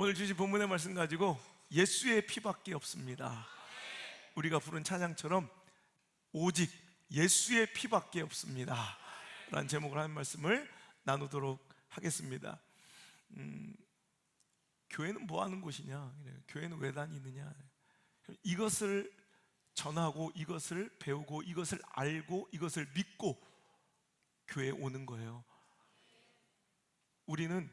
오늘 주신 본문의 말씀 가지고 예수의 피밖에 없습니다. 우리가 부른 찬양처럼 오직 예수의 피밖에 없습니다 라는 제목으로 하는 말씀을 나누도록 하겠습니다. 교회는 뭐 하는 곳이냐? 교회는 왜 다니느냐? 이것을 전하고 이것을 배우고 이것을 알고 이것을 믿고 교회에 오는 거예요. 우리는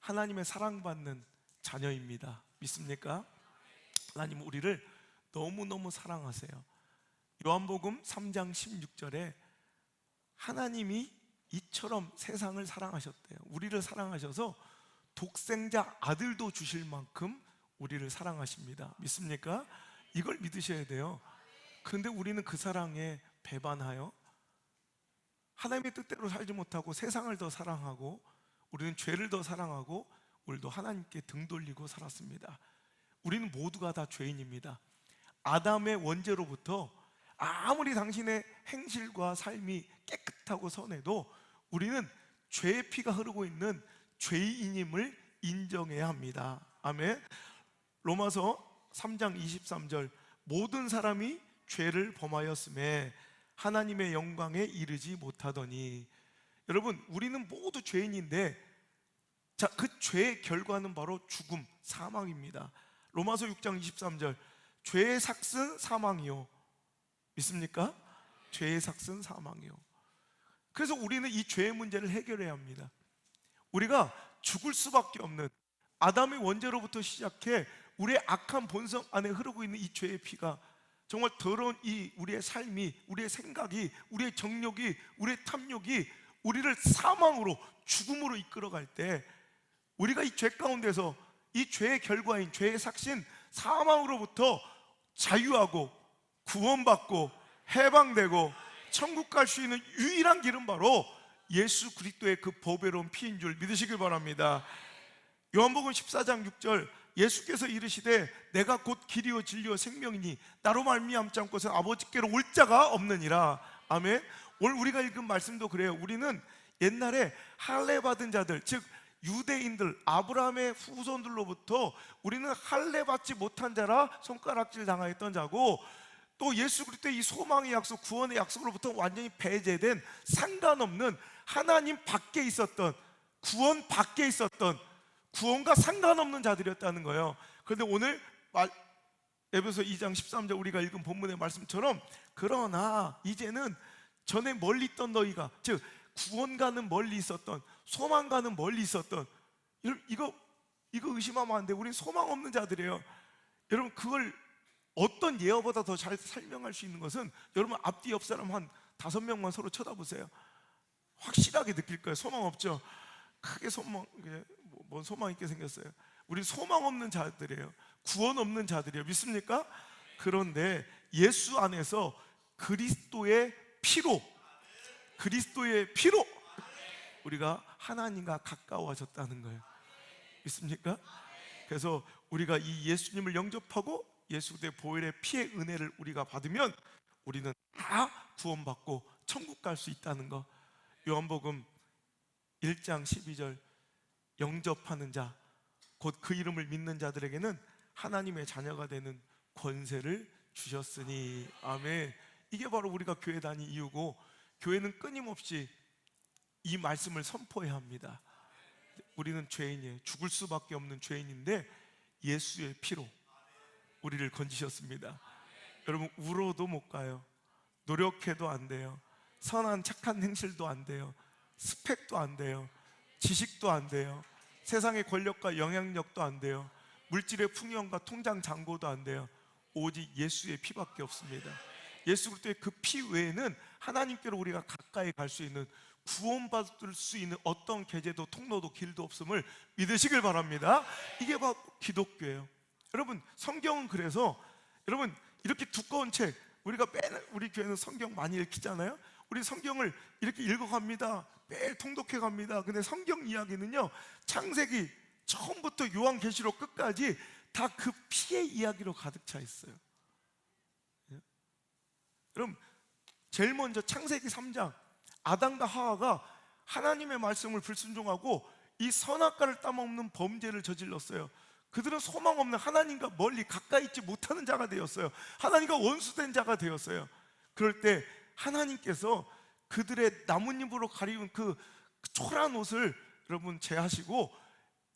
하나님의 사랑받는 자녀입니다. 믿습니까? 하나님 우리를 너무너무 사랑하세요. 요한복음 3장 16절에 하나님이 이처럼 세상을 사랑하셨대요. 우리를 사랑하셔서 독생자 아들도 주실 만큼 우리를 사랑하십니다. 믿습니까? 이걸 믿으셔야 돼요. 그런데 우리는 그 사랑에 배반하여 하나님의 뜻대로 살지 못하고 세상을 더 사랑하고 우리는 죄를 더 사랑하고 우리도 하나님께 등 돌리고 살았습니다. 우리는 모두가 다 죄인입니다. 아담의 원죄로부터 아무리 당신의 행실과 삶이 깨끗하고 선해도 우리는 죄의 피가 흐르고 있는 죄인임을 인정해야 합니다. 아멘. 로마서 3장 23절 모든 사람이 죄를 범하였음에 하나님의 영광에 이르지 못하더니. 여러분 우리는 모두 죄인인데 자, 그 죄의 결과는 바로 죽음, 사망입니다. 로마서 6장 23절 죄의 삭은 사망이요. 믿습니까? 죄의 삭은 사망이요. 그래서 우리는 이 죄의 문제를 해결해야 합니다. 우리가 죽을 수밖에 없는 아담의 원죄로부터 시작해 우리의 악한 본성 안에 흐르고 있는 이 죄의 피가 정말 더러운 이 우리의 삶이, 우리의 생각이, 우리의 정욕이, 우리의 탐욕이 우리를 사망으로, 죽음으로 이끌어갈 때 우리가 이 죄 가운데서 이 죄의 결과인 죄의 삭신 사망으로부터 자유하고 구원받고 해방되고 천국 갈 수 있는 유일한 길은 바로 예수 그리스도의 그 보배로운 피인 줄 믿으시길 바랍니다. 요한복음 14장 6절 예수께서 이르시되 내가 곧 길이요 진리요 생명이니 나로 말미암지 않고서 아버지께로 올 자가 없느니라. 아멘. 오늘 우리가 읽은 말씀도 그래요. 우리는 옛날에 할례 받은 자들, 즉 유대인들, 아브라함의 후손들로부터 우리는 할례 받지 못한 자라 손가락질 당하였던 자고, 또 예수 그리스도의 이 소망의 약속, 구원의 약속으로부터 완전히 배제된 상관없는 하나님 밖에 있었던, 구원 밖에 있었던, 구원과 상관없는 자들이었다는 거예요. 그런데 오늘 에베소 2장 13절 우리가 읽은 본문의 말씀처럼 그러나 이제는 전에 멀리 있던 너희가, 즉 구원과는 멀리 있었던, 소망과는 멀리 있었던, 이거 의심하면 안 돼요. 우린 소망 없는 자들이에요. 여러분 그걸 어떤 예어보다 더 잘 설명할 수 있는 것은 여러분 앞뒤 옆 사람 한 5명만 서로 쳐다보세요. 확실하게 느낄 거예요. 소망 없죠? 크게 뭔 소망 있게 생겼어요. 우리 소망 없는 자들이에요. 구원 없는 자들이에요. 믿습니까? 그런데 예수 안에서 그리스도의 피로 우리가 하나님과 가까워졌다는 거예요. 믿습니까? 그래서 우리가 이 예수님을 영접하고 예수 그리스도의 보혈의 피의 은혜를 우리가 받으면 우리는 다 구원받고 천국 갈 수 있다는 거. 요한복음 1장 12절 영접하는 자, 곧 그 이름을 믿는 자들에게는 하나님의 자녀가 되는 권세를 주셨으니. 아멘. 이게 바로 우리가 교회 다니는 이유고, 교회는 끊임없이 이 말씀을 선포해야 합니다. 우리는 죄인이에요. 죽을 수밖에 없는 죄인인데 예수의 피로 우리를 건지셨습니다. 여러분 울어도 못 가요. 노력해도 안 돼요. 선한 착한 행실도 안 돼요. 스펙도 안 돼요. 지식도 안 돼요. 세상의 권력과 영향력도 안 돼요. 물질의 풍요함과 통장 잔고도 안 돼요. 오직 예수의 피밖에 없습니다. 예수 그리스도의 그 피 외에는 하나님께로 우리가 가까이 갈 수 있는, 구원받을 수 있는 어떤 계제도 통로도 길도 없음을 믿으시길 바랍니다. 이게 바로 기독교예요. 여러분 성경은 그래서 여러분 이렇게 두꺼운 책, 우리가 매일 우리 교회는 성경 많이 읽히잖아요. 우리 성경을 이렇게 읽어갑니다. 매일 통독해 갑니다. 근데 성경 이야기는요, 창세기 처음부터 요한계시록 끝까지 다 그 피의 이야기로 가득 차 있어요. 그럼 제일 먼저 창세기 3장 아담과 하와가 하나님의 말씀을 불순종하고 이 선악과를 따먹는 범죄를 저질렀어요. 그들은 소망 없는, 하나님과 멀리 가까이 있지 못하는 자가 되었어요. 하나님과 원수된 자가 되었어요. 그럴 때 하나님께서 그들의 나뭇잎으로 가리운 그 초라한 옷을 여러분 제하시고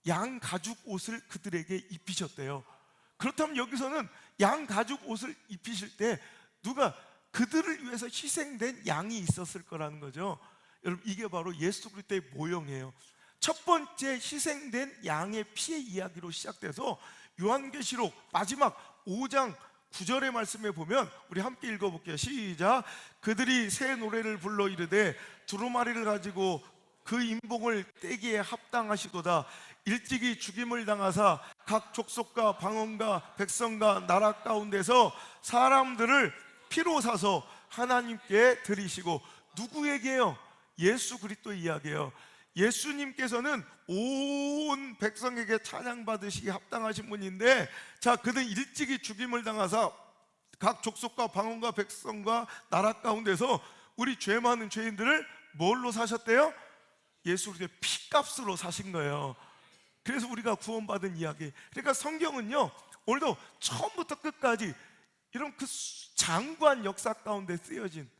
양 가죽 옷을 그들에게 입히셨대요. 그렇다면 여기서는 양 가죽 옷을 입히실 때 누가 그들을 위해서 희생된 양이 있었을 거라는 거죠. 여러분, 이게 바로 예수 그리스도의 모형이에요. 첫 번째 희생된 양의 피의 이야기로 시작돼서 요한계시록 마지막 5장 9절의 말씀에 보면, 우리 함께 읽어볼게요. 시작. 그들이 새 노래를 불러 이르되 두루마리를 가지고 그 인봉을 떼기에 합당하시도다. 일찍이 죽임을 당하사 각 족속과 방언과 백성과 나라 가운데서 사람들을 피로 사서 하나님께 드리시고. 누구에게요? 예수 그리스도 이야기예요. 예수님께서는 온 백성에게 찬양받으시기 합당하신 분인데, 자, 그는 일찍이 죽임을 당하사 각 족속과 방언과 백성과 나라 가운데서 우리 죄 많은 죄인들을 뭘로 사셨대요? 예수 그리스도의 피값으로 사신 거예요. 그래서 우리가 구원받은 이야기. 그러니까 성경은요, 오늘도 처음부터 끝까지 이런 그 장구한 역사 가운데 쓰여진,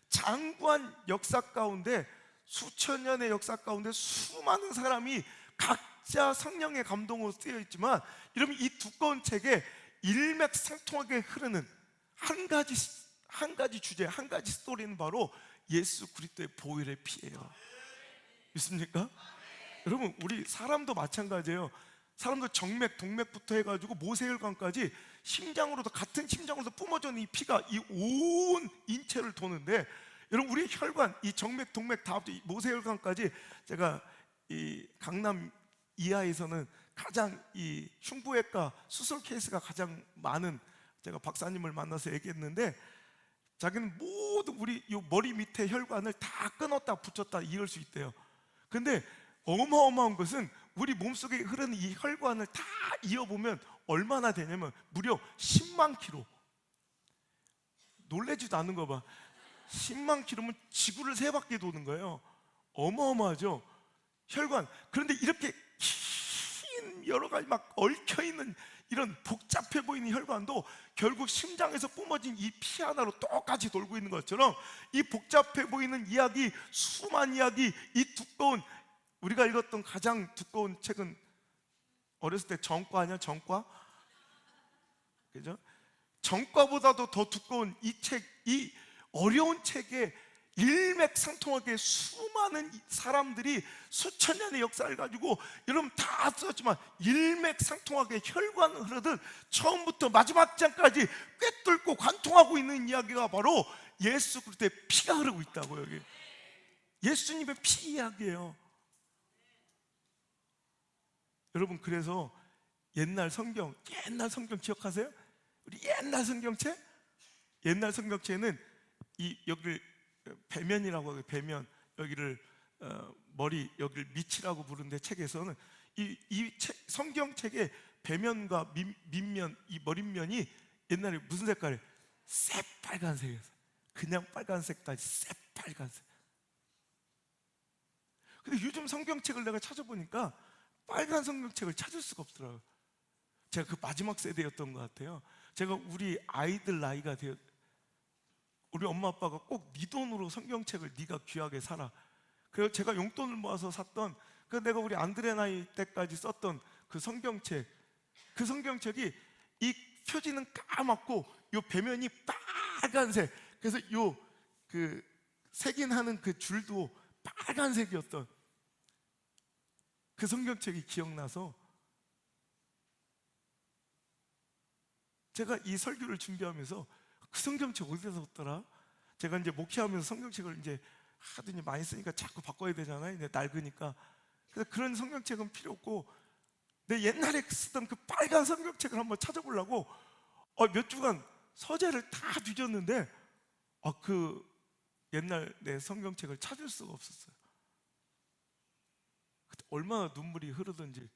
장구한 역사 가운데, 수천 년의 역사 가운데 수많은 사람이 각자 성령의 감동으로 쓰여 있지만, 여러분, 이 두꺼운 책에 일맥상통하게 흐르는 한 가지 주제, 한 가지 스토리는 바로 예수 그리스도의 보혈의 피예요. 믿습니까? 여러분, 우리 사람도 마찬가지예요. 사람도 정맥, 동맥부터 해가지고 모세혈관까지 심장으로도, 같은 심장으로도 뿜어져 있는 이 피가 이 온 인체를 도는데, 여러분, 우리 혈관, 이 정맥, 동맥 다 합쳐 모세혈관까지, 제가 이 강남 이하에서는 가장 이 흉부외과 수술 케이스가 가장 많은, 제가 박사님을 만나서 얘기했는데, 자기는 모두 우리 이 머리 밑에 혈관을 다 끊었다 붙였다 이럴 수 있대요. 근데 어마어마한 것은 우리 몸속에 흐르는 이 혈관을 다 이어보면 얼마나 되냐면 무려 10만 킬로. 놀래지도 않는 거 봐. 10만 킬로면 지구를 3바퀴 도는 거예요. 어마어마하죠, 혈관. 그런데 이렇게 긴 여러 가지 막 얽혀있는 이런 복잡해 보이는 혈관도 결국 심장에서 뿜어진 이 피 하나로 똑같이 돌고 있는 것처럼, 이 복잡해 보이는 이야기, 수많은 이야기, 이 두꺼운, 우리가 읽었던 가장 두꺼운 책은 어렸을 때 정과 아니야? 정과? 그죠? 정과보다도 더 두꺼운 이 책, 이 어려운 책에 일맥상통하게 수많은 사람들이 수천 년의 역사를 가지고, 여러분 다 썼지만 일맥상통하게 혈관을 흐르듯 처음부터 마지막 장까지 꿰뚫고 관통하고 있는 이야기가 바로 예수 그리스도의 피가 흐르고 있다고. 여기 예수님의 피 이야기예요. 여러분, 그래서 옛날 성경 기억하세요? 우리 옛날 성경책? 옛날 성경책에는 이 여기를 배면이라고 하고, 배면, 여기를 머리, 여기를 밑이라고 부르는데, 책에서는 이 성경책의 배면과 밑면, 이 머릿면이 옛날에 무슨 색깔이에요? 새빨간색이었어요. 그냥 빨간색도 아니고 새빨간색. 근데 요즘 성경책을 내가 찾아보니까 빨간 성경책을 찾을 수가 없더라고요. 제가 그 마지막 세대였던 것 같아요. 제가 우리 아이들 나이가 우리 엄마 아빠가 꼭 네 돈으로 성경책을 네가 귀하게 사라. 그래서 제가 용돈을 모아서 샀던, 내가 우리 안드레 나이 때까지 썼던 그 성경책, 그 성경책이 이 표지는 까맣고 요 배면이 빨간색, 그래서 요 그 색인하는 그 줄도 빨간색이었던 그 성경책이 기억나서 제가 이 설교를 준비하면서 그 성경책 어디서 샀더라? 제가 이제 목회하면서 성경책을 이제 하더니 많이 쓰니까 자꾸 바꿔야 되잖아요. 이제 낡으니까. 그래서 그런 성경책은 필요 없고, 내 옛날에 쓰던 그 빨간 성경책을 한번 찾아보려고 몇 주간 서재를 다 뒤졌는데 그 옛날 내 성경책을 찾을 수가 없었어요. 그때 얼마나 눈물이 흐르던지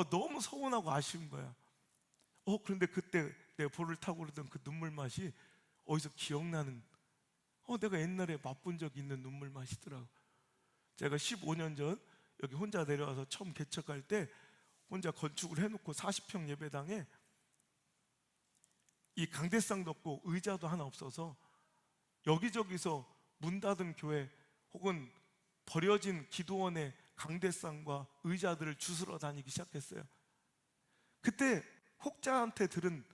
너무 서운하고 아쉬운 거야. 그런데 그때 내 볼을 타고 그러던 그 눈물 맛이 어디서 기억나는, 내가 옛날에 맛본 적 있는 눈물 맛이더라고. 제가 15년 전 여기 혼자 내려와서 처음 개척할 때 혼자 건축을 해놓고 40평 예배당에 이 강대상도 없고 의자도 하나 없어서 여기저기서 문 닫은 교회 혹은 버려진 기도원의 강대상과 의자들을 주스러 다니기 시작했어요. 그때 혹자한테 들은,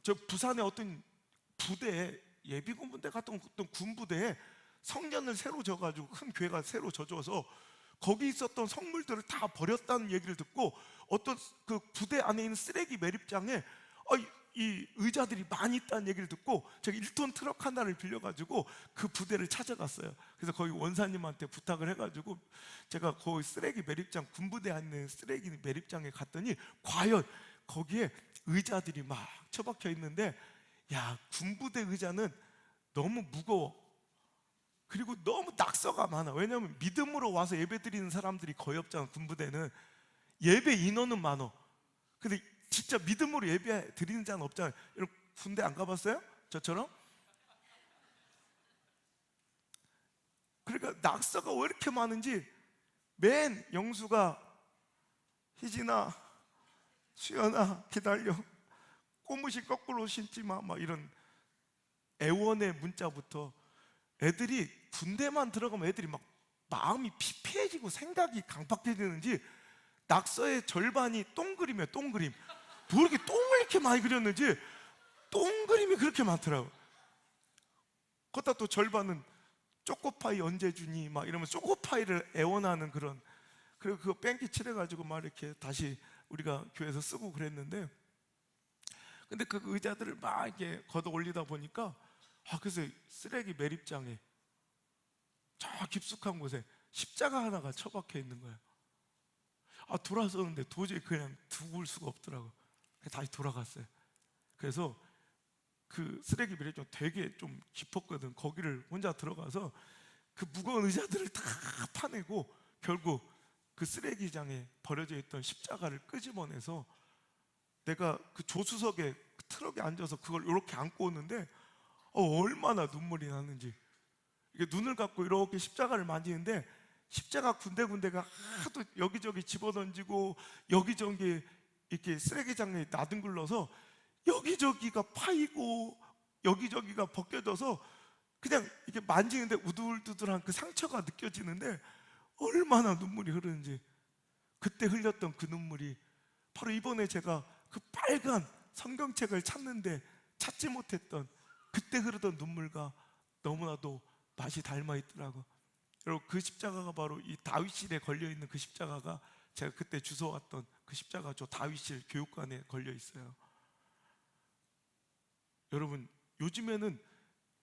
저 부산의 어떤 부대에, 예비군부대 같은 어떤 군부대에 성전을 새로 져가지고 큰 교회가 새로 져줘서 거기 있었던 성물들을 다 버렸다는 얘기를 듣고 어떤 그 부대 안에 있는 쓰레기 매립장에 이 의자들이 많이 있다는 얘기를 듣고 제가 1톤 트럭 하나를 빌려가지고 그 부대를 찾아갔어요. 그래서 거기 원사님한테 부탁을 해가지고 제가 거기 쓰레기 매립장, 군부대 안에 있는 쓰레기 매립장에 갔더니 과연 거기에 의자들이 막 처박혀 있는데, 야, 군부대 의자는 너무 무거워. 그리고 너무 낙서가 많아. 왜냐하면 믿음으로 와서 예배 드리는 사람들이 거의 없잖아. 군부대는 예배 인원은 많어. 근데 진짜 믿음으로 예배 드리는 자는 없잖아요. 여러분 군대 안 가봤어요? 저처럼? 그러니까 낙서가 왜 이렇게 많은지, 맨 영수가 희진아, 수연아 기다려, 꼬무시 거꾸로 신지 마, 막 이런 애원의 문자부터, 애들이 군대만 들어가면 애들이 막 마음이 피폐해지고 생각이 강박해지는지 낙서의 절반이 똥그림이에요. 똥그림. 뭐 이렇게 똥을 이렇게 많이 그렸는지 똥그림이 그렇게 많더라고. 거기다 또 절반은 초코파이 언제 주니 막 이러면 초코파이를 애원하는 그런, 그리고 그거 뺑기 칠해가지고 막 이렇게 다시 우리가 교회에서 쓰고 그랬는데, 근데 그 의자들을 막 이렇게 걷어 올리다 보니까 그래서 쓰레기 매립장에 저 깊숙한 곳에 십자가 하나가 처박혀 있는 거예요. 돌아서는데 도저히 그냥 두고 올 수가 없더라고. 다시 돌아갔어요. 그래서 그 쓰레기 매립장 되게 좀 깊었거든. 거기를 혼자 들어가서 그 무거운 의자들을 다 파내고 결국 그 쓰레기장에 버려져 있던 십자가를 끄집어내서, 내가 그 조수석에 그 트럭에 앉아서 그걸 이렇게 안고 오는데 얼마나 눈물이 나는지. 이게 눈을 감고 이렇게 십자가를 만지는데 십자가 군데군데가 하도 여기저기 집어던지고 여기저기 이렇게 쓰레기장에 나뒹굴러서 여기저기가 파이고 여기저기가 벗겨져서 그냥 이렇게 만지는데 우둘두둘한 그 상처가 느껴지는데 얼마나 눈물이 흐르는지. 그때 흘렸던 그 눈물이 바로 이번에 제가 그 빨간 성경책을 찾는데 찾지 못했던 그때 흐르던 눈물과 너무나도 맛이 닮아 있더라고. 여러분, 그 십자가가 바로 이 다윗실에 걸려 있는 그 십자가가 제가 그때 주워왔던 그 십자가, 저 다윗실 교육관에 걸려 있어요. 여러분, 요즘에는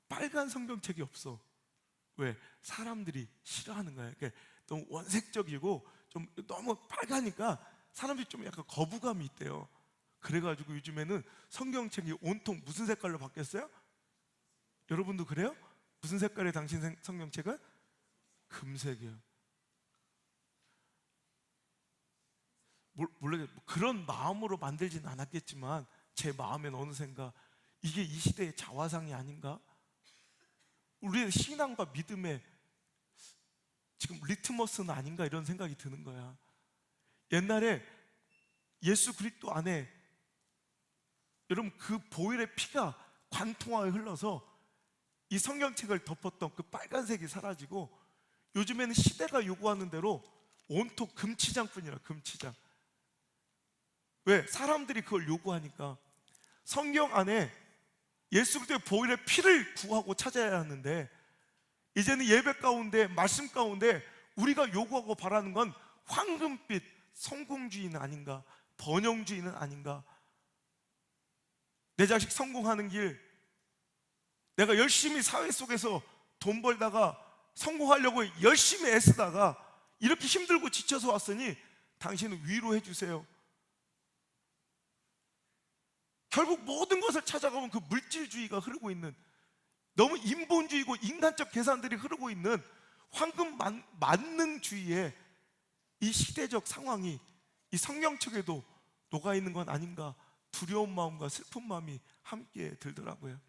빨간 성경책이 없어. 왜? 사람들이 싫어하는 거예요. 그러니까 너무 원색적이고 좀 너무 빨가니까 사람들이 좀 약간 거부감이 있대요. 그래가지고 요즘에는 성경책이 온통 무슨 색깔로 바뀌었어요? 여러분도 그래요? 무슨 색깔의 당신 성경책은? 금색이에요. 물론 그런 마음으로 만들진 않았겠지만 제 마음엔 어느샌가 이게 이 시대의 자화상이 아닌가? 우리의 신앙과 믿음의 지금 리트머스는 아닌가, 이런 생각이 드는 거야. 옛날에 예수 그리스도 안에 여러분 그 보혈의 피가 관통하게 흘러서 이 성경책을 덮었던 그 빨간색이 사라지고 요즘에는 시대가 요구하는 대로 온통 금치장뿐이라, 금치장. 왜? 사람들이 그걸 요구하니까. 성경 안에 예수 그리스도의 보혈의 피를 구하고 찾아야 하는데 이제는 예배 가운데, 말씀 가운데 우리가 요구하고 바라는 건 황금빛 성공주의는 아닌가, 번영주의는 아닌가. 내 자식 성공하는 길, 내가 열심히 사회 속에서 돈 벌다가 성공하려고 열심히 애쓰다가 이렇게 힘들고 지쳐서 왔으니 당신은 위로해 주세요. 결국 모든 것을 찾아가면 그 물질주의가 흐르고 있는, 너무 인본주의고 인간적 계산들이 흐르고 있는 황금 만능주의의 이 시대적 상황이 이 성경책에도 녹아 있는 건 아닌가, 두려운 마음과 슬픈 마음이 함께 들더라고요.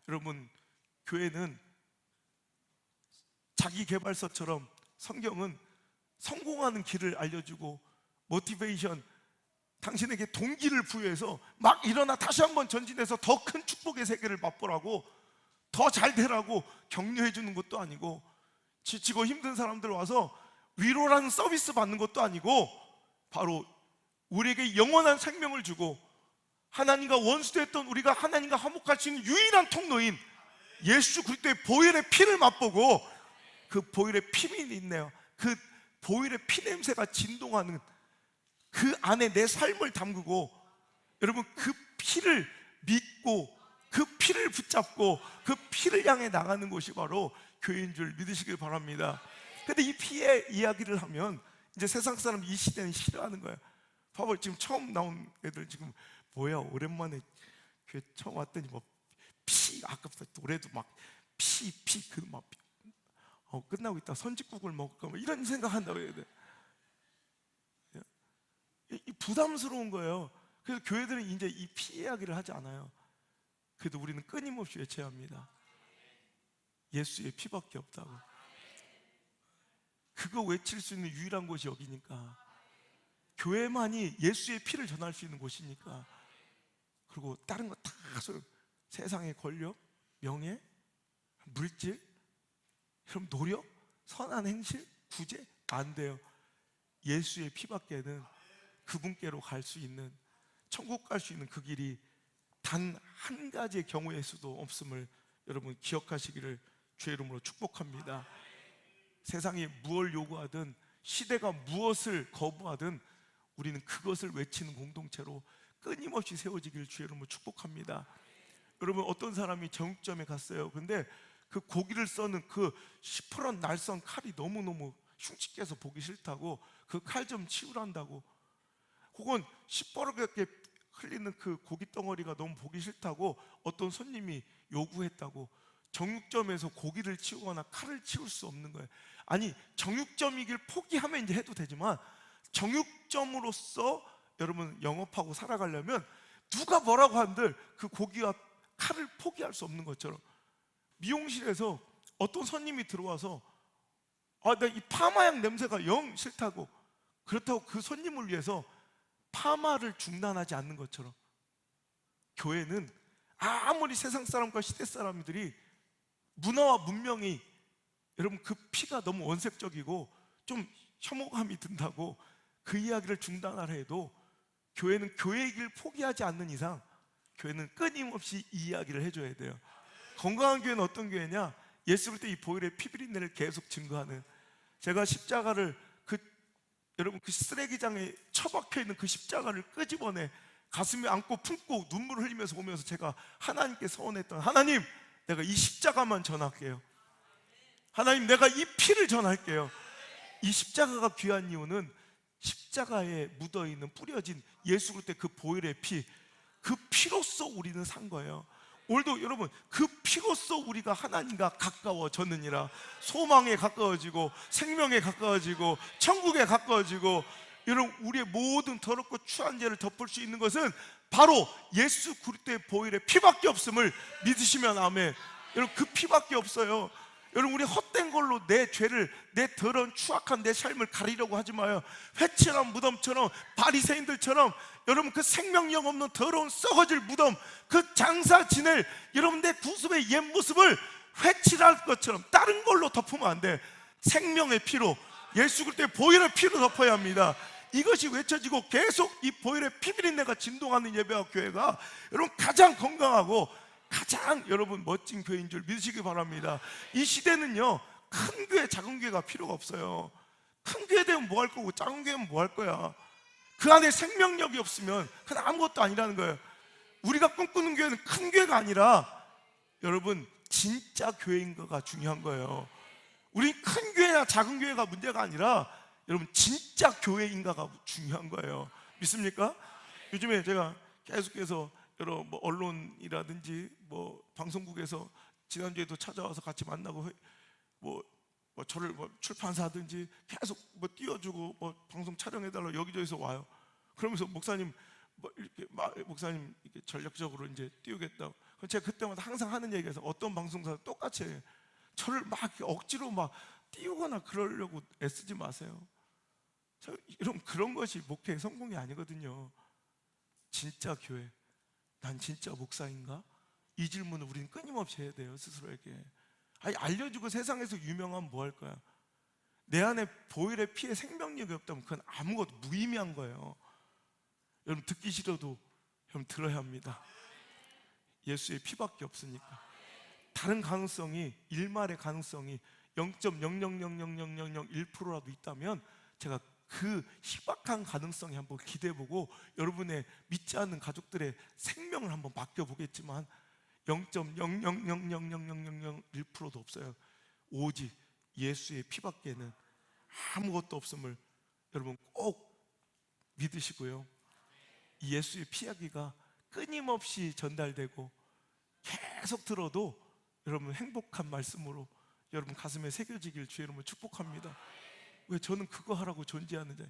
여러분, 교회는 자기 개발서처럼 성경은 성공하는 길을 알려주고 모티베이션, 당신에게 동기를 부여해서 막 일어나 다시 한번 전진해서 더 큰 축복의 세계를 맛보라고, 더 잘 되라고 격려해 주는 것도 아니고, 지치고 힘든 사람들 와서 위로라는 서비스 받는 것도 아니고, 바로 우리에게 영원한 생명을 주고 하나님과 원수됐던 우리가 하나님과 화목할 수 있는 유일한 통로인 예수 그리스도의 보혈의 피를 맛보고, 그 보혈의 피민이 있네요. 그 보혈의 피 냄새가 진동하는 그 안에 내 삶을 담그고, 여러분 그 피를 믿고 그 피를 붙잡고 그 피를 향해 나가는 곳이 바로 교회인 줄 믿으시길 바랍니다. 근데 이 피의 이야기를 하면 이제 세상 사람 이 시대는 싫어하는 거예요. 봐봐, 지금 처음 나온 애들 지금 뭐야, 오랜만에 교회 처음 왔더니 뭐 피, 아깝다, 노래도 막 피 그 막 끝나고 있다 선짓국을 먹을까 뭐 이런 생각한다고 해야 돼. 이 부담스러운 거예요. 그래서 교회들은 이제 이 피 이야기를 하지 않아요. 그래도 우리는 끊임없이 외쳐야 합니다. 예수의 피밖에 없다고. 그거 외칠 수 있는 유일한 곳이 여기니까. 교회만이 예수의 피를 전할 수 있는 곳이니까. 그리고 다른 거 다 세상의 권력, 명예, 물질, 그럼 노력, 선한 행실, 구제 안 돼요. 예수의 피밖에는 그분께로 갈 수 있는, 천국 갈 수 있는 그 길이 단 한 가지의 경우의 수도 없음을 여러분 기억하시기를 주의 이름으로 축복합니다. 세상이 무엇을 요구하든, 시대가 무엇을 거부하든 우리는 그것을 외치는 공동체로 끊임없이 세워지기를 주의 이름으로 축복합니다. 여러분, 어떤 사람이 정육점에 갔어요. 근데 그 고기를 써는 그 시퍼런 날선 칼이 너무너무 흉측해서 보기 싫다고 그 칼 좀 치우란다고, 혹은 시퍼렇게 흘리는 그 고기 덩어리가 너무 보기 싫다고 어떤 손님이 요구했다고, 정육점에서 고기를 치우거나 칼을 치울 수 없는 거예요. 아니, 정육점이길 포기하면 이제 해도 되지만, 정육점으로서 여러분 영업하고 살아가려면 누가 뭐라고 한들 그 고기와 칼을 포기할 수 없는 것처럼, 미용실에서 어떤 손님이 들어와서 나 이 파마향 냄새가 영 싫다고, 그렇다고 그 손님을 위해서 파마를 중단하지 않는 것처럼, 교회는 아무리 세상 사람과 시대 사람들이 문화와 문명이, 여러분 그 피가 너무 원색적이고 좀 혐오감이 든다고 그 이야기를 중단하려 해도, 교회는 교회의 길 포기하지 않는 이상 교회는 끊임없이 이 이야기를 해줘야 돼요. 건강한 교회는 어떤 교회냐? 예수 그리스도 이 보혈의 피비린내를 계속 증거하는. 제가 십자가를 여러분 그 쓰레기장에 처박혀 있는 그 십자가를 끄집어내 가슴에 안고 품고 눈물을 흘리면서 오면서 제가 하나님께 서원했던, 하나님, 내가 이 십자가만 전할게요. 하나님, 내가 이 피를 전할게요. 이 십자가가 귀한 이유는 십자가에 묻어있는, 뿌려진 예수 그리스도의 그 보혈의 피, 그 피로써 우리는 산 거예요. 오늘도 여러분 그 피로써 우리가 하나님과 가까워졌느니라. 소망에 가까워지고 생명에 가까워지고 천국에 가까워지고, 여러분 우리의 모든 더럽고 추한 죄를 덮을 수 있는 것은 바로 예수 그리스도의 보혈의 피밖에 없음을 믿으시면 아멘. 여러분 그 피밖에 없어요. 여러분 우리 헛된 걸로 내 죄를, 내 더러운 추악한 내 삶을 가리려고 하지 마요. 회칠한 무덤처럼, 바리새인들처럼 여러분 그 생명력 없는 더러운 썩어질 무덤, 그 장사 지낼 여러분 내 구습의 옛 모습을 회칠할 것처럼 다른 걸로 덮으면 안 돼. 생명의 피로, 예수 그리스도의 보혈의 피로 덮어야 합니다. 이것이 외쳐지고 계속 이 보혈의 피비린내가 진동하는 예배와 교회가 여러분 가장 건강하고 가장 여러분 멋진 교회인 줄 믿으시기 바랍니다. 이 시대는요, 큰 교회 작은 교회가 필요가 없어요. 큰 교회 되면 뭐 할 거고 작은 교회면 뭐 할 거야. 그 안에 생명력이 없으면 그건 아무것도 아니라는 거예요. 우리가 꿈꾸는 교회는 큰 교회가 아니라 여러분 진짜 교회인가가 중요한 거예요. 우리 큰 교회나 작은 교회가 문제가 아니라 여러분 진짜 교회인가가 중요한 거예요. 믿습니까? 요즘에 제가 계속해서 여러 뭐 언론이라든지 뭐 방송국에서 지난주에도 찾아와서 같이 만나고 뭐 저를 뭐 출판사든지 계속 뭐 띄워주고 뭐 방송 촬영해달라고 여기저기서 와요. 그러면서 목사님 뭐 이렇게 목사님 이렇게 전략적으로 이제 띄우겠다. 그럼 제가 그때마다 항상 하는 얘기에서 어떤 방송사도 똑같이 해요. 저를 막 억지로 막 띄우거나 그러려고 애쓰지 마세요. 여러분 그런 것이 목회의 성공이 아니거든요. 진짜 교회, 난 진짜 목사인가? 이 질문을 우리는 끊임없이 해야 돼요, 스스로에게. 아니, 알려주고 세상에서 유명하면 뭐 할 거야? 내 안에 보혈의 피에 생명력이 없다면 그건 아무것도 무의미한 거예요. 여러분, 듣기 싫어도 여러분 들어야 합니다. 예수의 피밖에 없으니까. 다른 가능성이, 일말의 가능성이 0.0000001%라도 있다면 제가 그 희박한 가능성에 한번 기대해보고 여러분의 믿지 않는 가족들의 생명을 한번 맡겨보겠지만 0.0000001%도 없어요. 오직 예수의 피밖에는 아무것도 없음을 여러분 꼭 믿으시고요. 이 예수의 피 이야기가 끊임없이 전달되고 계속 들어도 여러분 행복한 말씀으로 여러분 가슴에 새겨지길 주의 이름으로 축복합니다. 왜 저는 그거 하라고 존재하는데,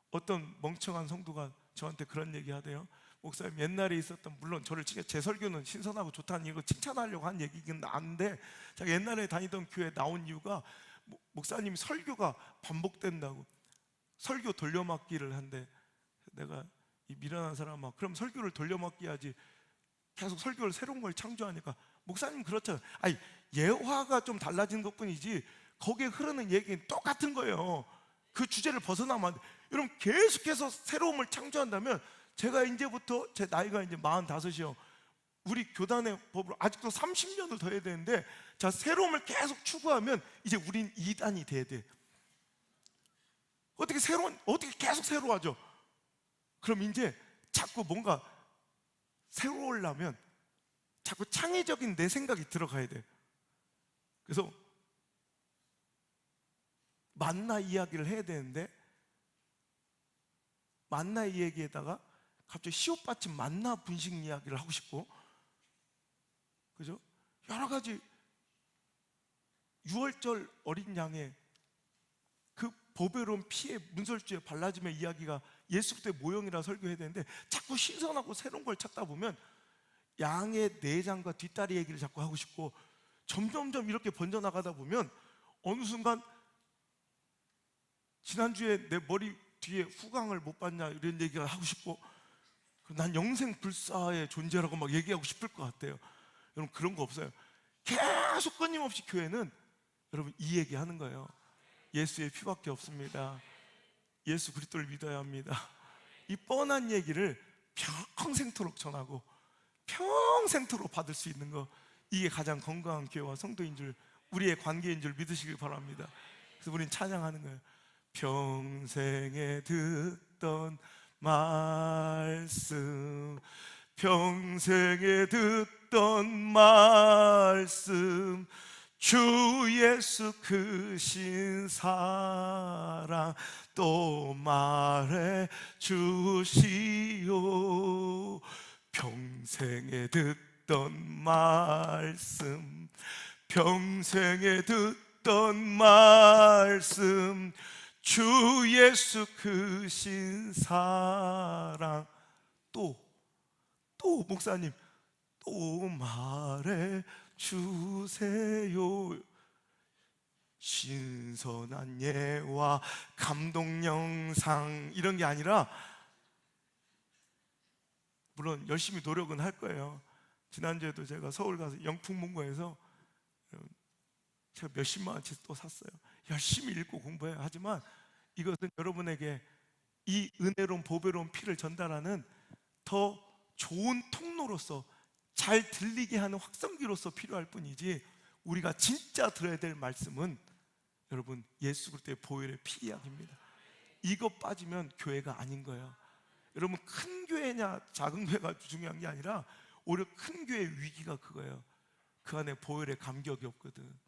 어떤 멍청한 성도가 저한테 그런 얘기 하대요. 목사님, 옛날에 있었던, 물론 저를 제 설교는 신선하고 좋다는 이거 칭찬하려고 한 얘기긴 한데, 제가 옛날에 다니던 교회에 나온 이유가 목사님이 설교가 반복된다고, 설교 돌려막기를 한대. 내가 이 미련한 사람아, 그럼 설교를 돌려막기 하지 계속 설교를 새로운 걸 창조하니까, 목사님 그렇잖아요. 아니, 예화가 좀 달라진 것뿐이지 거기에 흐르는 얘기는 똑같은 거예요. 그 주제를 벗어나면 안 돼. 여러분, 계속해서 새로움을 창조한다면, 제가 이제부터, 제 나이가 이제 45이요, 우리 교단의 법으로 아직도 30년을 더 해야 되는데, 자, 새로움을 계속 추구하면 이제 우린 2단이 돼야 돼. 어떻게 계속 새로워져? 그럼 이제 자꾸 뭔가 새로우려면 자꾸 창의적인 내 생각이 들어가야 돼. 그래서 만나 이야기를 해야 되는데, 만나 이야기에다가 갑자기 시옷받침 만나 분식 이야기를 하고 싶고, 그죠? 여러 가지 6월절 어린 양의 그 보배로운 피의 문설주에 발라짐의 이야기가 예수 그리스도의 모형이라 설교해야 되는데, 자꾸 신선하고 새로운 걸 찾다 보면 양의 내장과 뒷다리 얘기를 자꾸 하고 싶고, 점점점 이렇게 번져나가다 보면 어느 순간 지난주에 내 머리 뒤에 후광을 못 봤냐 이런 얘기를 하고 싶고, 난 영생 불사의 존재라고 막 얘기하고 싶을 것 같아요. 여러분, 그런 거 없어요. 계속 끊임없이 교회는 여러분 이 얘기하는 거예요. 예수의 피밖에 없습니다. 예수 그리스도를 믿어야 합니다. 이 뻔한 얘기를 평생토록 전하고 평생토록 받을 수 있는 거, 이게 가장 건강한 교회와 성도인 줄, 우리의 관계인 줄 믿으시길 바랍니다. 그래서 우리는 찬양하는 거예요. 평생에 듣던 말씀, 평생에 듣던 말씀, 주 예수 크신 사랑 또 말해 주시오. 평생에 듣던 말씀, 평생에 듣던 말씀, 주 예수 크신 사랑 또 목사님 또 말해 주세요. 신선한 예와 감동 영상 이런 게 아니라, 물론 열심히 노력은 할 거예요. 지난주에도 제가 서울 가서 영풍문고에서 제가 몇십만 원치 또 샀어요. 열심히 읽고 공부해야 하지만, 이것은 여러분에게 이 은혜로운 보배로운 피를 전달하는 더 좋은 통로로서, 잘 들리게 하는 확성기로서 필요할 뿐이지, 우리가 진짜 들어야 될 말씀은 여러분 예수 그리스도의 보혈의 피 이야기입니다. 이거 빠지면 교회가 아닌 거예요. 여러분, 큰 교회냐 작은 교회가 중요한 게 아니라 오히려 큰 교회의 위기가 그거예요. 그 안에 보혈의 감격이 없거든.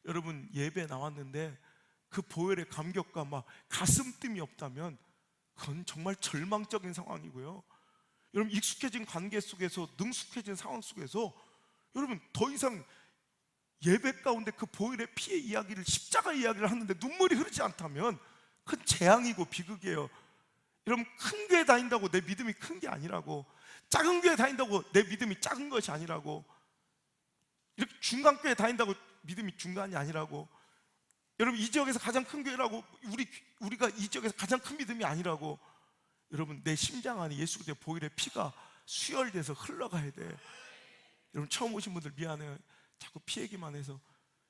여러분, 예배 나왔는데 그 보혈의 감격과 막 가슴뜸이 없다면 그건 정말 절망적인 상황이고요. 여러분, 익숙해진 관계 속에서, 능숙해진 상황 속에서 여러분 더 이상 예배 가운데 그 보혈의 피의 이야기를, 십자가 이야기를 하는데 눈물이 흐르지 않다면 그건 재앙이고 비극이에요. 여러분, 큰 교회 다닌다고 내 믿음이 큰 게 아니라고, 작은 교회 다닌다고 내 믿음이 작은 것이 아니라고, 이렇게 중간 교회 다닌다고 믿음이 중간이 아니라고, 여러분 이 지역에서 가장 큰 교회라고 우리가 이 지역에서 가장 큰 믿음이 아니라고, 여러분 내 심장 안에 예수 그리스도의 보혈의 피가 수혈돼서 흘러가야 돼. 여러분 처음 오신 분들 미안해요. 자꾸 피 얘기만 해서.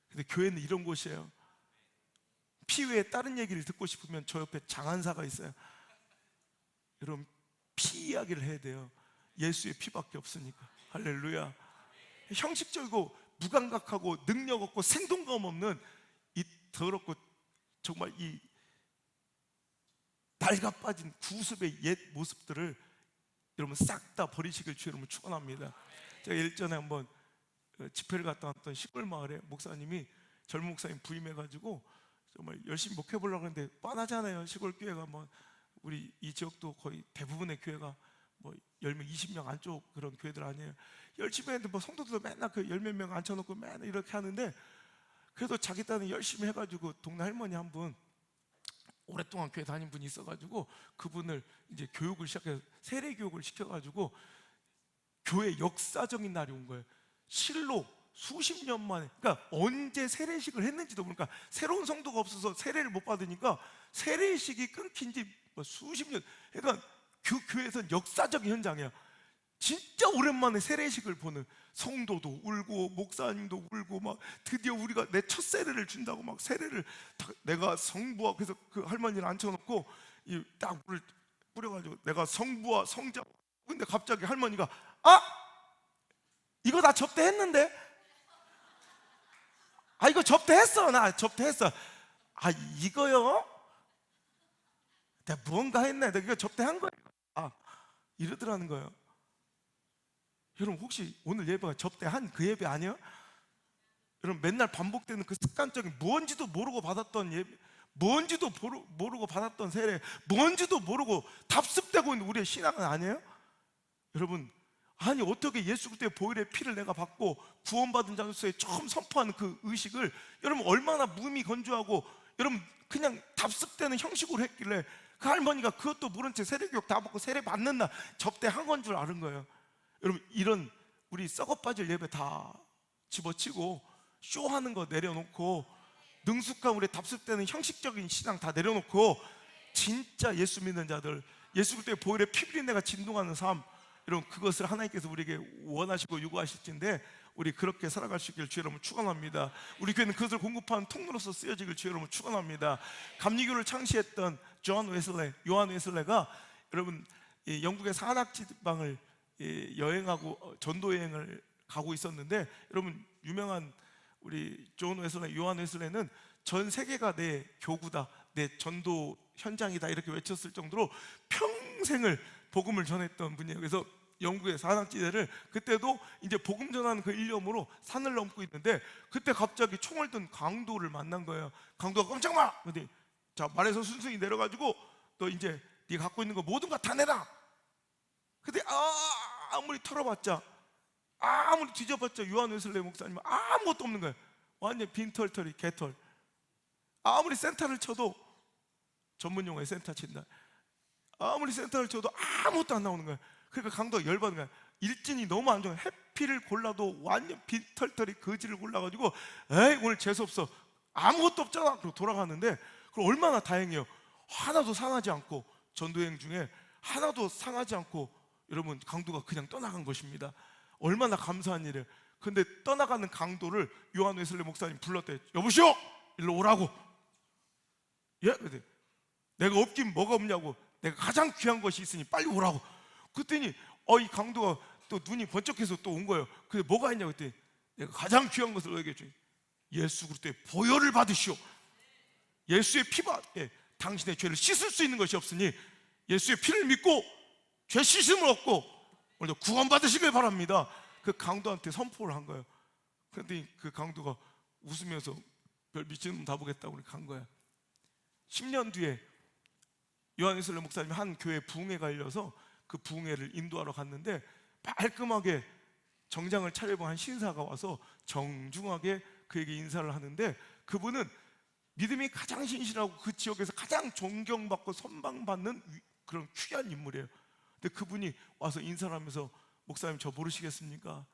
근데 교회는 이런 곳이에요. 피 외에 다른 얘기를 듣고 싶으면 저 옆에 장한사가 있어요. 여러분 피 이야기를 해야 돼요. 예수의 피밖에 없으니까. 할렐루야. 형식적이고 무감각하고 능력 없고 생동감 없는 이 더럽고 정말 이 낡아 빠진 구습의 옛 모습들을 여러분 싹 다 버리시길 주 여러분 축원합니다. 제가 일전에 한번 집회를 갔다 왔던 시골 마을에 목사님이 젊은 목사님 부임해가지고 정말 열심히 목회 보려고 하는데 뻔하잖아요. 시골 교회가 뭐 우리 이 지역도 거의 대부분의 교회가 뭐 10명, 20명 안쪽 그런 교회들 아니에요. 열심히 했는데 뭐 성도들도 맨날 그 10몇 명 앉혀놓고 맨날 이렇게 하는데 그래도 자기 딴에 열심히 해가지고 동네 할머니 한 분 오랫동안 교회 다닌 분이 있어가지고 그분을 이제 교육을 시작해서 세례 교육을 시켜가지고 교회 역사적인 날이 온 거예요. 실로 수십 년 만에, 그러니까 언제 세례식을 했는지도 모르니까 새로운 성도가 없어서 세례를 못 받으니까 세례식이 끊긴 지 뭐 수십 년, 그러니까 교회에서는 역사적인 현장이야. 진짜 오랜만에 세례식을 보는, 성도도 울고 목사님도 울고 막 드디어 우리가 내 첫 세례를 준다고 막 세례를 내가 성부와, 그래서 그 할머니를 앉혀놓고 이 딱 물을 뿌려가지고 내가 성부와 성자. 근데 갑자기 할머니가 이거 다 접대했는데? 이거 접대했어. 나 접대했어. 이거요? 내가 무언가 했네. 내가 이거 접대한 거야. 이러더라는 거예요. 여러분 혹시 오늘 예배가 접대한 그 예배 아니에요? 여러분 맨날 반복되는 그 습관적인 뭔지도 모르고 받았던 예배, 뭔지도 모르고 받았던 세례, 뭔지도 모르고 답습되고 있는 우리의 신앙은 아니에요? 여러분 어떻게 예수 그리스도의 보혈의 피를 내가 받고 구원받은 자로서의 처음 선포하는 그 의식을 여러분 얼마나 무미 건조하고 여러분 그냥 답습되는 형식으로 했길래 그 할머니가 그것도 모른 채 세례교육 다 받고 세례 받는 날 접대한 건 줄 아는 거예요. 여러분 이런 우리 썩어 빠질 예배 다 집어치고 쇼하는 거 내려놓고 능숙한 우리 답습되는 형식적인 신앙 다 내려놓고 진짜 예수 믿는 자들, 예수 그리스도의 보혈의 피비린내가 진동하는 삶, 여러분 그것을 하나님께서 우리에게 원하시고 요구하실진데 우리 그렇게 살아갈 수 있기를 주 여러분 축원합니다. 우리 교회는 그것을 공급하는 통로로서 쓰여지길 주 여러분 축원합니다. 감리교를 창시했던 요한 웨슬레가 여러분 영국의 산악 지방을 여행하고 전도 여행을 가고 있었는데 여러분 유명한 우리 요한 웨슬레는 전 세계가 내 교구다, 내 전도 현장이다 이렇게 외쳤을 정도로 평생을 복음을 전했던 분이에요. 그래서 영국의 산악지대를 그때도 이제 복음 전하는 그 일념으로 산을 넘고 있는데 그때 갑자기 총을 든 강도를 만난 거예요. 강도가 깜짝 마! 근데 자 말에서 순순히 내려가지고 너 이제 네가 갖고 있는 거 모든 거 다 내라. 근데 아무리 털어봤자 아무리 뒤져봤자 요한 웨슬레 목사님은 아무것도 없는 거예요. 완전 빈털털이 개털. 아무리 센터를 쳐도 전문 용어에 센터 친다. 아무리 센터를 쳐도 아무것도 안 나오는 거야. 그러니까 강도가 열받은 거야. 일진이 너무 안 좋아. 해피를 골라도 완전 빈털털이 거지를 골라가지고 에이 오늘 재수없어, 아무것도 없잖아. 그리고 돌아가는데 그럼 얼마나 다행이에요. 하나도 상하지 않고, 전도여행 중에 하나도 상하지 않고 여러분 강도가 그냥 떠나간 것입니다. 얼마나 감사한 일이에요. 근데 떠나가는 강도를 요한 웨슬레 목사님 불렀대. 여보시오, 일로 오라고. 예? 근데 내가 없긴 뭐가 없냐고. 내가 가장 귀한 것이 있으니 빨리 오라고. 그랬더니 이 강도가 또 눈이 번쩍해서 또 온 거예요. 근데 뭐가 있냐고 했더니 내가 가장 귀한 것을 너에게 주니 예수 그리스도의 보혈을 받으시오. 예수의 피가 당신의 죄를 씻을 수 있는 것이 없으니 예수의 피를 믿고 죄 씻음을 얻고 오늘도 구원 받으시길 바랍니다. 그 강도한테 선포를 한 거예요. 그런데 그 강도가 웃으면서 별 미친놈 다 보겠다고 간 거야. 10년 뒤에 요한 웨슬레 목사님이 한 교회 부흥회가 열려서 그 부흥회를 인도하러 갔는데 깔끔하게 정장을 차려입은 한 신사가 와서 정중하게 그에게 인사를 하는데 그분은 믿음이 가장 신실하고 그 지역에서 가장 존경받고 선방받는 그런 귀한 인물이에요. 근데 그분이 와서 인사를 하면서 목사님 저 모르시겠습니까?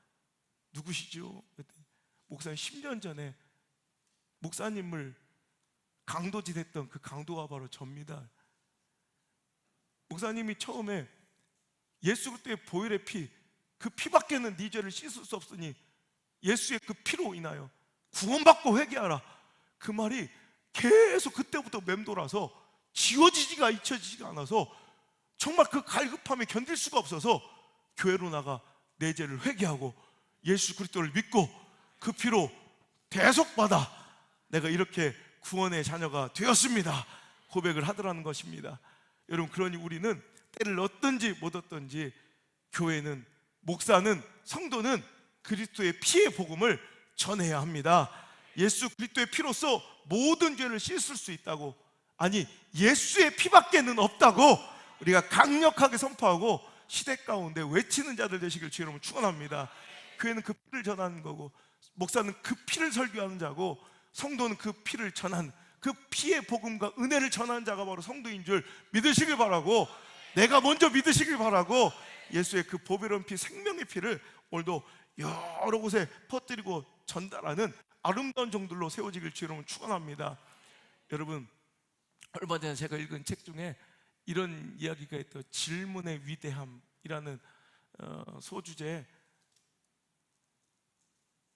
누구시죠? 그랬더니 목사님 10년 전에 목사님을 강도짓 했던 그 강도가 바로 접니다. 목사님이 처음에 예수 그리스도의 보혈의 피, 그 피밖에는 네 죄를 씻을 수 없으니 예수의 그 피로 인하여 구원받고 회개하라, 그 말이 계속 그때부터 맴돌아서 지워지지가 잊혀지지가 않아서 정말 그 갈급함에 견딜 수가 없어서 교회로 나가 내 죄를 회개하고 예수 그리스도를 믿고 그 피로 대속받아 내가 이렇게 구원의 자녀가 되었습니다 고백을 하더라는 것입니다. 여러분, 그러니 우리는 때를 얻든지 못 얻든지 교회는, 목사는, 성도는 그리스도의 피의 복음을 전해야 합니다. 예수 그리스도의 피로써 모든 죄를 씻을 수 있다고, 아니 예수의 피밖에는 없다고 우리가 강력하게 선포하고 시대 가운데 외치는 자들 되시길 주의 이름으로 축원합니다. 교회는 그 피를 전하는 거고, 목사는 그 피를 설교하는 자고, 성도는 그 피를 전하는, 그 피의 복음과 은혜를 전하는 자가 바로 성도인 줄 믿으시길 바라고, 내가 먼저 믿으시길 바라고, 예수의 그 보배로운 피, 생명의 피를 오늘도 여러 곳에 퍼뜨리고 전달하는 아름다운 종들로 세워지길 주의 이름으로 축원합니다. 여러분, 얼마 전에 제가 읽은 책 중에 이런 이야기가 있더, 질문의 위대함이라는 소주제에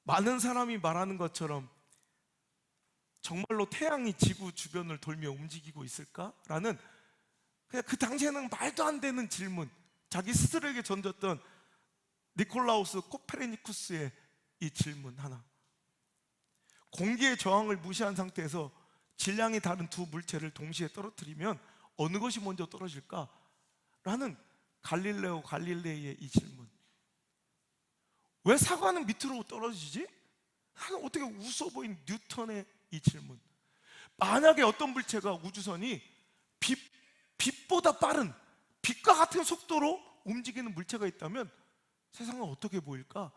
많은 사람이 말하는 것처럼 정말로 태양이 지구 주변을 돌며 움직이고 있을까라는, 그냥 그 당시에는 말도 안 되는 질문, 자기 스스로에게 던졌던 니콜라우스 코페르니쿠스의 이 질문 하나. 공기의 저항을 무시한 상태에서 질량이 다른 두 물체를 동시에 떨어뜨리면 어느 것이 먼저 떨어질까? 라는 갈릴레오 갈릴레이의 이 질문. 왜 사과는 밑으로 떨어지지? 하는 어떻게 웃어 보인 뉴턴의 이 질문. 만약에 어떤 물체가 우주선이 빛보다 빠른, 빛과 같은 속도로 움직이는 물체가 있다면 세상은 어떻게 보일까?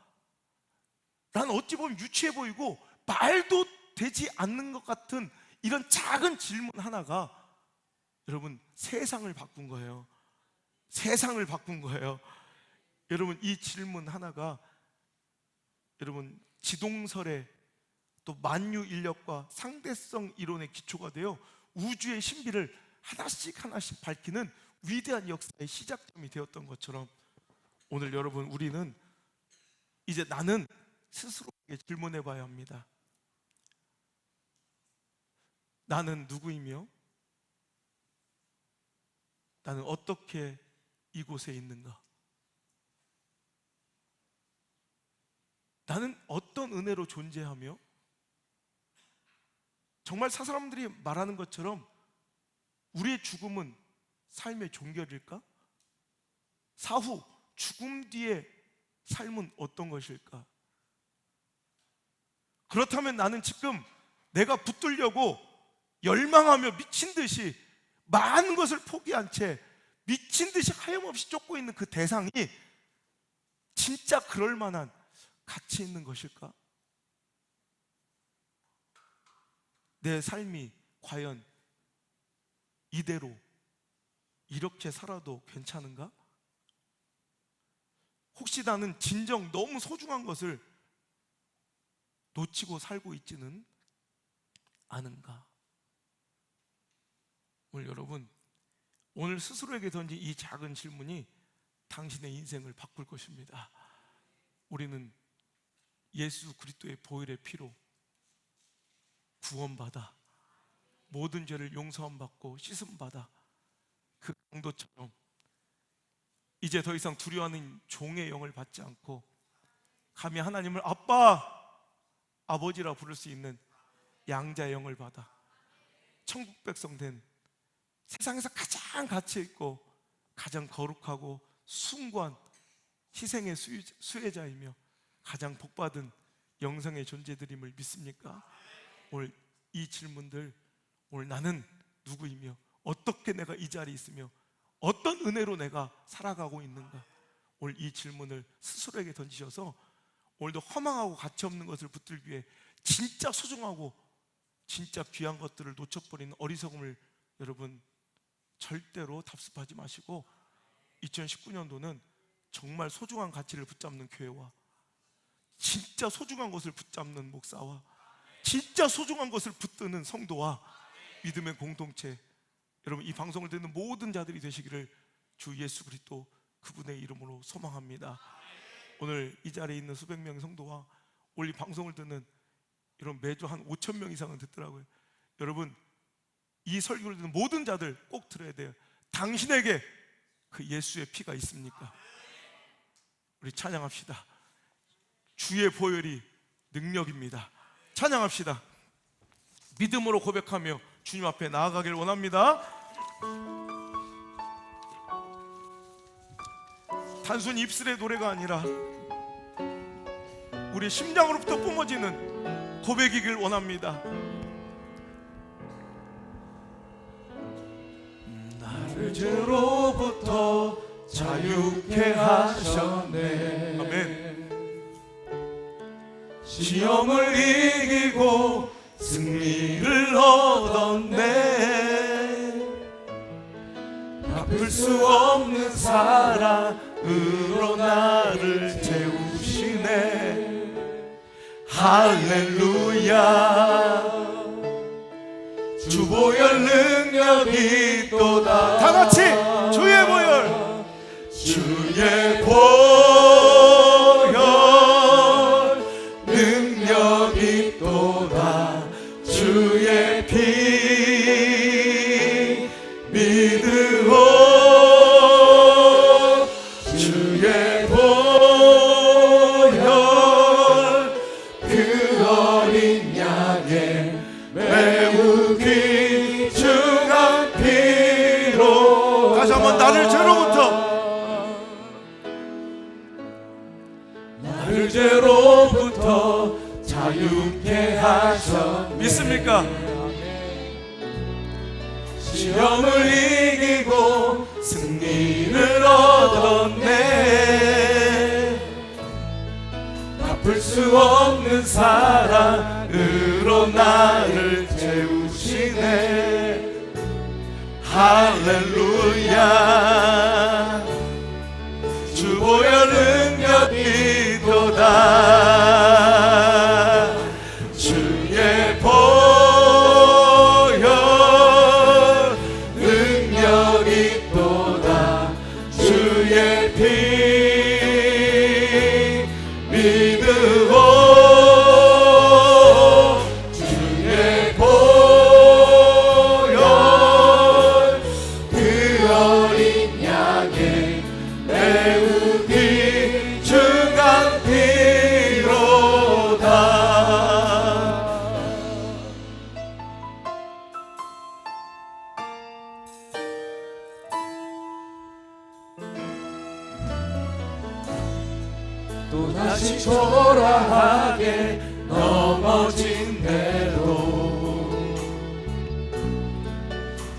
나는 어찌 보면 유치해 보이고 말도 되지 않는 것 같은 이런 작은 질문 하나가 여러분 세상을 바꾼 거예요. 세상을 바꾼 거예요. 여러분, 이 질문 하나가 여러분 지동설의 또 만유 인력과 상대성 이론의 기초가 되어 우주의 신비를 하나씩 하나씩 밝히는 위대한 역사의 시작점이 되었던 것처럼, 오늘 여러분 우리는 이제 나는 스스로에게 질문해 봐야 합니다. 나는 누구이며 나는 어떻게 이곳에 있는가? 나는 어떤 은혜로 존재하며, 정말 사람들이 말하는 것처럼 우리의 죽음은 삶의 종결일까? 사후 죽음 뒤의 삶은 어떤 것일까? 그렇다면 나는 지금 내가 붙들려고 열망하며 미친 듯이 많은 것을 포기한 채 미친 듯이 하염없이 쫓고 있는 그 대상이 진짜 그럴 만한 가치 있는 것일까? 내 삶이 과연 이대로 이렇게 살아도 괜찮은가? 혹시 나는 진정 너무 소중한 것을 놓치고 살고 있지는 않은가? 오늘 여러분, 오늘 스스로에게 던진 이 작은 질문이 당신의 인생을 바꿀 것입니다. 우리는 예수 그리스도의 보혈의 피로 구원받아 모든 죄를 용서함 받고 씻음 받아 그 강도처럼 이제 더 이상 두려워하는 종의 영을 받지 않고 감히 하나님을 아빠, 아버지라 부를 수 있는 양자의 영을 받아 천국 백성 된, 세상에서 가장 가치 있고 가장 거룩하고 숭고한 희생의 수혜자이며 가장 복받은 영성의 존재들임을 믿습니까? 오늘 이 질문들, 오늘 나는 누구이며 어떻게 내가 이 자리에 있으며 어떤 은혜로 내가 살아가고 있는가, 오늘 이 질문을 스스로에게 던지셔서 오늘도 허망하고 가치 없는 것을 붙들기 위해 진짜 소중하고 진짜 귀한 것들을 놓쳐버리는 어리석음을 여러분 절대로 답습하지 마시고, 2019년도는 정말 소중한 가치를 붙잡는 교회와 진짜 소중한 것을 붙잡는 목사와 진짜 소중한 것을 붙드는 성도와 믿음의 공동체, 여러분 이 방송을 듣는 모든 자들이 되시기를 주 예수 그리스도 그분의 이름으로 소망합니다. 오늘 이 자리에 있는 수백 명의 성도와 오늘 이 방송을 듣는 이런 매주 한 5천 명 이상은 듣더라고요. 여러분, 이 설교를 듣는 모든 자들 꼭 들어야 돼요. 당신에게 그 예수의 피가 있습니까? 우리 찬양합시다. 주의 보혈이 능력입니다. 찬양합시다. 믿음으로 고백하며 주님 앞에 나아가길 원합니다. 단순히 입술의 노래가 아니라 우리 심장으로부터 뿜어지는 고백이길 원합니다. 나를 죄로부터 자유케 하셨네. 아멘. 시험을 이기고 승리를 얻었네. 갚을 수 없는 사랑으로 나를 채우시네. 할렐루야. 주 보혈 능력이 또다. 다 같이 주의 보혈, 주의 보혈 능력이 또다. 주의 피 믿으오. 주의 보혈 그 어린 양의 매우 귀중한 피로. 다시 한번 나를 죄로부터 자유케 하셨네. 믿습니까? 시험을 이기고 승리를 얻었네. 갚을 수 없는 사랑으로 나를 채우시네. 할렐루야. 주 보혈 능력이 도다. 주의 보혈 능력이 도다. 주의 피 믿으오. 주의 보혈 그 어린 양의 매우 귀중한 피로다. 또다시 초라하게 넘어진 대로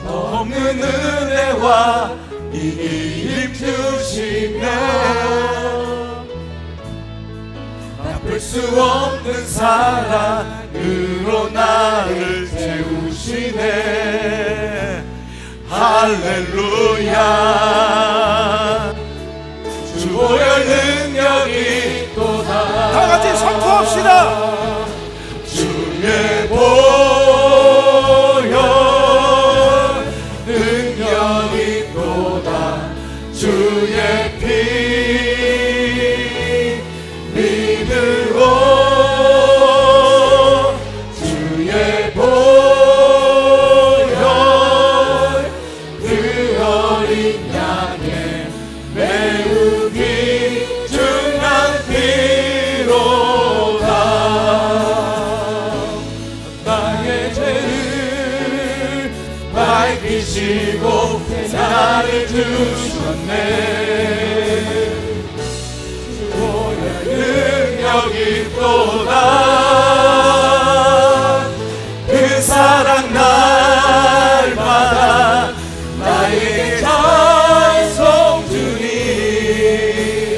더 없는 은혜와 이길 주시며 갚을 수 없는 사랑으로 나를 채우시네. 할렐루야. 주 보혈 능력이 또다. 다 같이 선포합시다. 주의 보혈 능력이 또다. 주의 피 믿으오. 주의 보혈 그 어린 양의 매우 귀중한 피로다. 나의 죄를 밝히시고 나를 주셨네. 주 보혈 능력이 또다. 그 사랑 날마다 나에게 찬송 주니.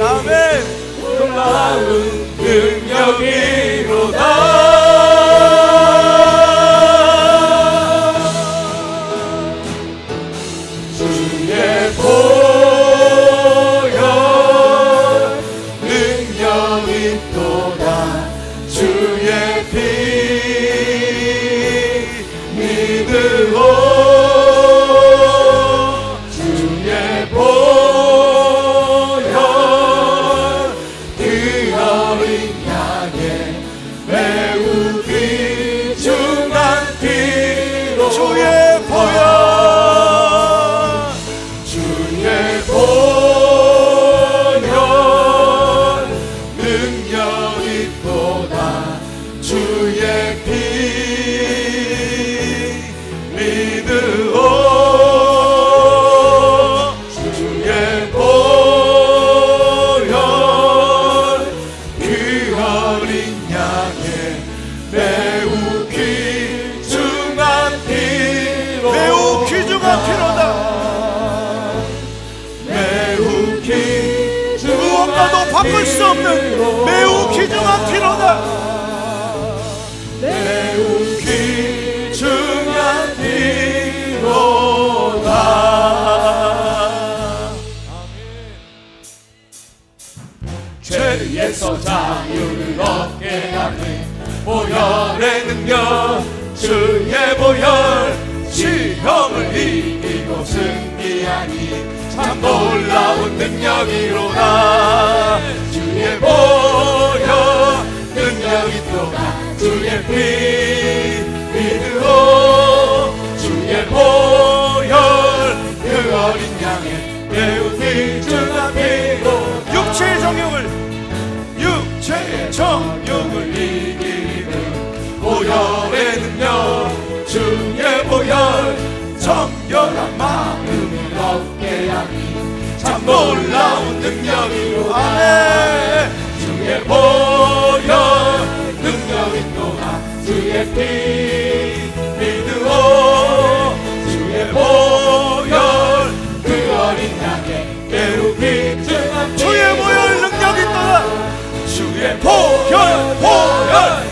아멘. 놀라운 능력이로다. 주의 보혈 능력이 또다. 주의 피 믿으오. 주의 보혈 누구보다도 바꿀 수 없는 매우 귀중한 피로다. 매우 귀중한 피로다. 죄에서 자유를 얻게 하는 보혈의 능력, 주의 보혈, 시험을 이기고 승리하니 참 놀라운 능력이로다. 주의 보혈 능력이 또다. 주의 피 믿으오. 주의 보혈 그 어린 양의 매우 귀중한 피로 육체의 정욕을 이기는 보혈의 능력, 주의 보혈, 정결한 마음을 얻게 하니 참 놀라운 능력이로다. 주의 보혈 능력이 또한 주의 피 믿으오. 주의 보혈 그 어린 양의 매우 귀중한 주의 보혈 능력이 또다. 주의 보혈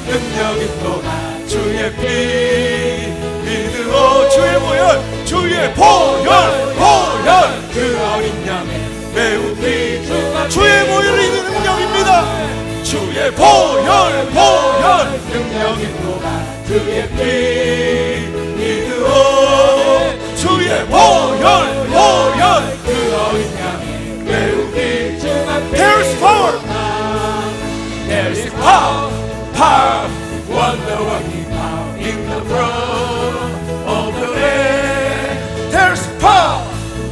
능력이 또다. 주의 피 믿으오. 주의 보혈 그 어린 양의 매우 귀중한 주의 보혈이 능력입니다. 주의 보혈 능력이 또다. 주의 피 믿으오. 주의 보혈 그 어린 양의 매우 귀중한 There's power. There's power, power, wonder-working power in the blood of the Lamb. There's power,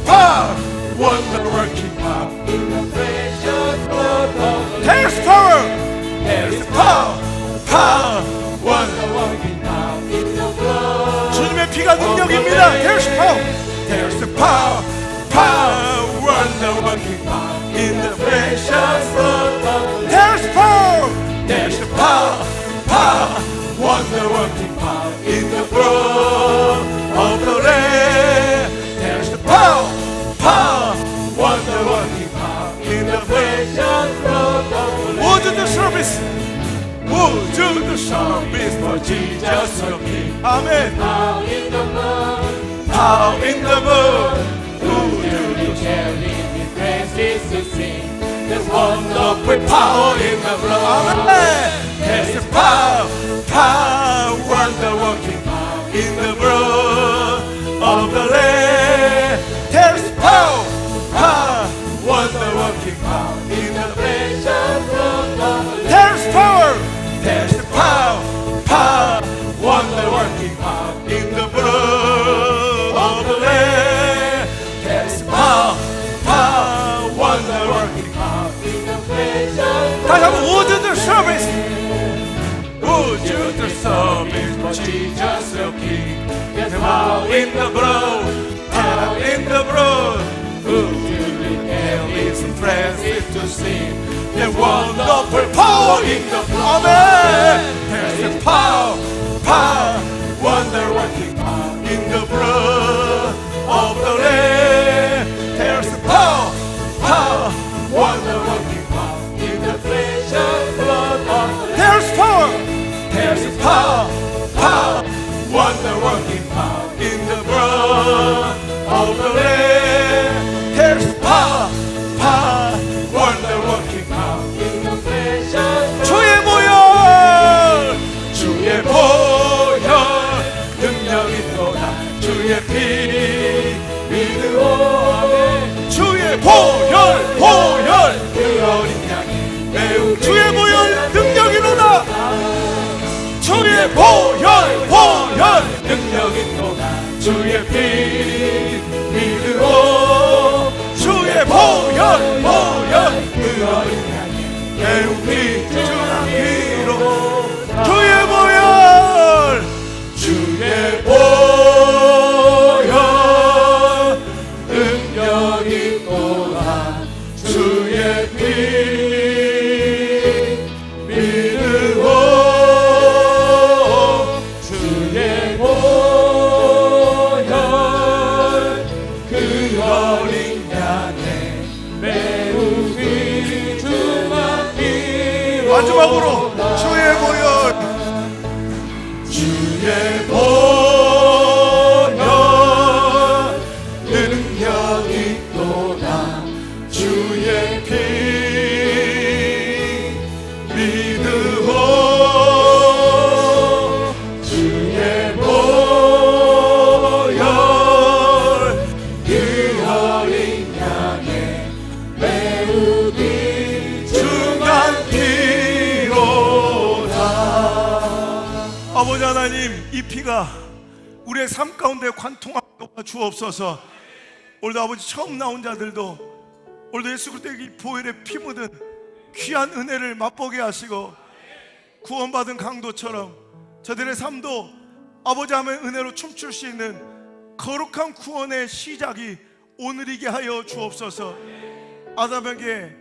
power, wonder-working power in the precious blood of the Lamb. There's power. There's power, power, wonder-working power in the blood. 주님의 피가 능력입니다. There's power. There's the power, power, wonder-working power in the precious blood of the Lamb. There's power. There's the power, power, wonder-working power in the blood of the Lamb. There's the power, power, wonder-working power in the precious blood of the Lamb. Would the service. Would you the service for Jesus your King? 아멘. Power in the blood, power in the blood. Would you carry His praises to sing? There's wonderful power in the blood. 아멘. There's power, power, wonder-working power in the blood of the Lamb. There's power, power, wonder-working power in the precious blood of the Lamb. There's power. There's power, power, wonder-working power in the blood of the Lamb. There's power, power, wonder-working power in the precious blood. 다시 한번 would the service. Would you the service for Jesus your King? There's power in the blood, power in the blood. Would you tell his friends to sing? The wonderful power in the blood. 아멘. There's the power, power, wonder-working power in the blood of the Lamb. There's the power, power, wonder-working power in the precious blood of the Lamb. There's power. There's power, power, wonder-working power in the blood of the Lamb. There's power, power, wonder-working power in the precious blood. 주의 보혈. 주의 보혈 능력이 또다. 주의 피 믿으오. 주의 보혈 그 어린 양이 매우 주의 보혈 능력이로다. 주의 보혈 능력이 또다. 주의 피 믿으오. 주의 보혈 그 어린 양이 매우 귀중한 피로. 주의 보혈. 주의 보혈 능력이 또다. 주의 피 믿으오. 주의 보혈 그 어린 양의 매우 귀중한 마지막으로 주의 보혈, 주의 보혈 능력 있도다. 주의 피 믿으오. 주의 보혈 그 어린 양의 매우기 중한 피로다. 아버지 하나님, 이 피가 우리의 삶 가운데 관통하고 주옵소서. 오늘도 아버지 처음 나온 자들도 오늘도 예수 그리스도의 이 보혈의 피 묻은 귀한 은혜를 맛보게 하시고 구원받은 강도처럼 저들의 삶도 아버지 하나님의 은혜로 춤출 수 있는 거룩한 구원의 시작이 오늘이게 하여 주옵소서. 아담에게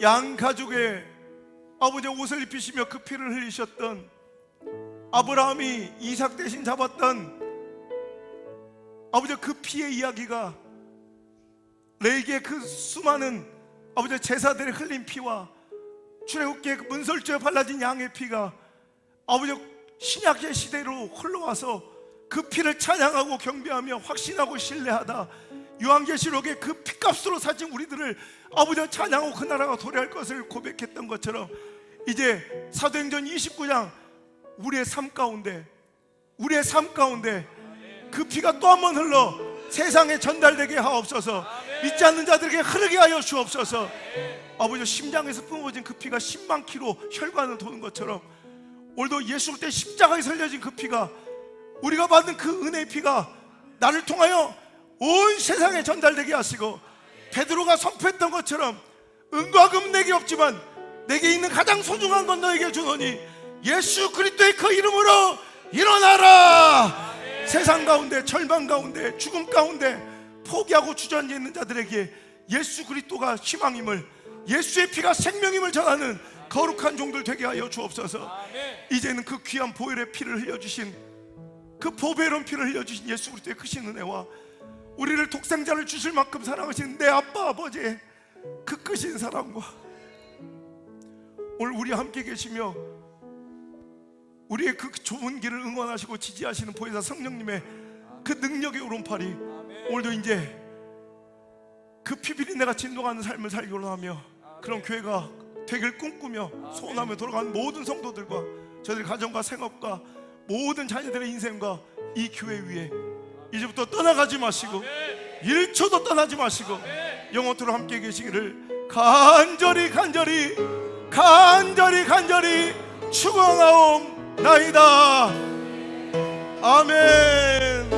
양 가족의 아버지 옷을 입히시며 그 피를 흘리셨던, 아브라함이 이삭 대신 잡았던 아버지 그 피의 이야기가 레이기의 그 수많은 아버지 제사들의 흘린 피와 출애굽기의 그 문설주에 발라진 양의 피가 아버지 신약의 시대로 흘러와서 그 피를 찬양하고 경배하며 확신하고 신뢰하다 요한계시록의 그 피값으로 사신 우리들을 아버지 찬양하고 그 나라가 도래할 것을 고백했던 것처럼 이제 사도행전 29장 우리의 삶 가운데 그 피가 또 한 번 흘러 세상에 전달되게 하옵소서. 믿지 않는 자들에게 흐르게 하여 주옵소서. 아버지 심장에서 뿜어진 그 피가 10만 킬로 혈관을 도는 것처럼 오늘도 예수 그리스도의 십자가에 설려진 그 피가, 우리가 받은 그 은혜의 피가 나를 통하여 온 세상에 전달되게 하시고, 베드로가 선포했던 것처럼 은과 금 내게 없지만 내게 있는 가장 소중한 건 너에게 주노니 예수 그리스도의 그 이름으로 일어나라. 세상 가운데, 절망 가운데, 죽음 가운데 포기하고 주저앉아 있는 자들에게 예수 그리스도가 희망임을, 예수의 피가 생명임을 전하는 거룩한 종들 되게 하여 주옵소서. 이제는 그 귀한 보혈의 피를 흘려주신, 그 보배로운 피를 흘려주신 예수 그리스도의 크신 은혜와 우리를 독생자를 주실 만큼 사랑하신 내 아빠 아버지의 그 크신 사랑과 오늘 우리 함께 계시며 우리의 그 좁은 길을 응원하시고 지지하시는 보혜사 성령님의 그 능력의 오른팔이 오늘도 이제 그 피비린내가 진동하는 삶을 살기로 하며 그런 교회가 되길 꿈꾸며 소원하며 돌아가는 모든 성도들과 저희들 가정과 생업과 모든 자녀들의 인생과 이 교회 위에 이제부터 떠나가지 마시고 1초도 떠나지 마시고 영원토록 함께 계시기를 간절히 축원하옵나이다. 아멘.